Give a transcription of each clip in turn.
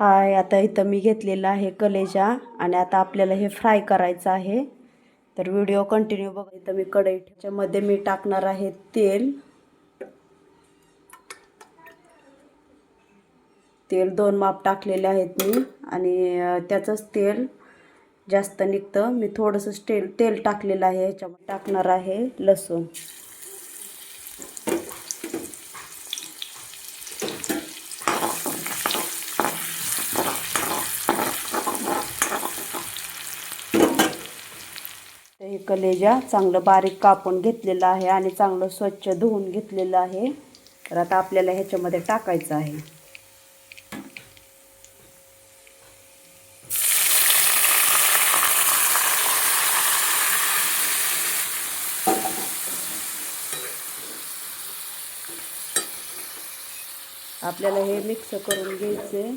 हाय, आता इथं मी घेतलेला आहे कलेजा आणि आता आपल्याला हे फ्राय करायचं आहे. तर व्हिडिओ कंटिन्यू बघा. इथं मी कढई त्याच्यामध्ये मी टाकणार आहे तेल. तेल 2 माप टाकलेले आहेत मी आणि त्याचंच तेल जास्त निघतं. मी थोडंसं तेल टाकलेलं आहे. ह्याच्यामध्ये टाकणार आहे लसूण. हे कलेजा चांगलं बारीक कापून घेतलेलं आहे आणि चांगलं स्वच्छ धुवून घेतलेलं आहे. तर आता आपल्याला ह्याच्यामध्ये टाकायचं आहे. आपल्याला हे मिक्स करून घ्यायचे.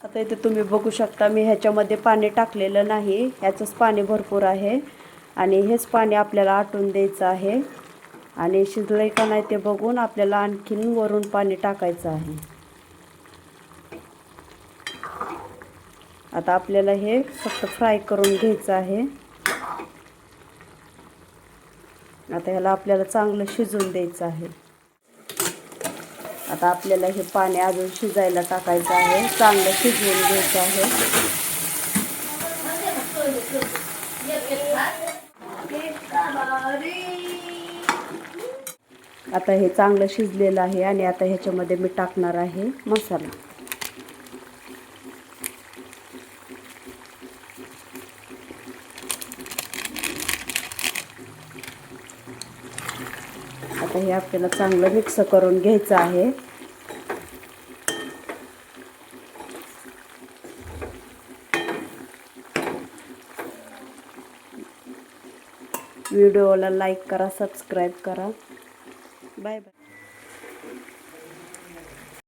आता इथे तुम्ही बघू शकता मी ह्याच्यामध्ये पाणी टाकलेलं नाही. ह्याचंच पाणी भरपूर आहे आणि हेच पाणी आपल्याला आटून द्यायचं आहे. आणि शिजलंय का नाही ते बघून आपल्याला आणखीन वरून पाणी टाकायचं आहे. आता आपल्याला हे फक्त फ्राय करून घ्यायचं आहे. आता ह्याला आपल्याला चांगलं शिजवून द्यायचं आहे. आता आपल्याला हे पाणी अजून शिजायला टाकायचं आहे. चांगलं शिजवून घ्यायचं आहे. आता हे चांगलं शिजलेलं आहे आणि आता ह्याच्यामध्ये मी टाकणार आहे मसाला. आता हे आपल्याला चांगलं मिक्स करून घ्यायचं आहे. व्हिडिओला लाईक करा, सबस्क्राईब करा. Bye bye.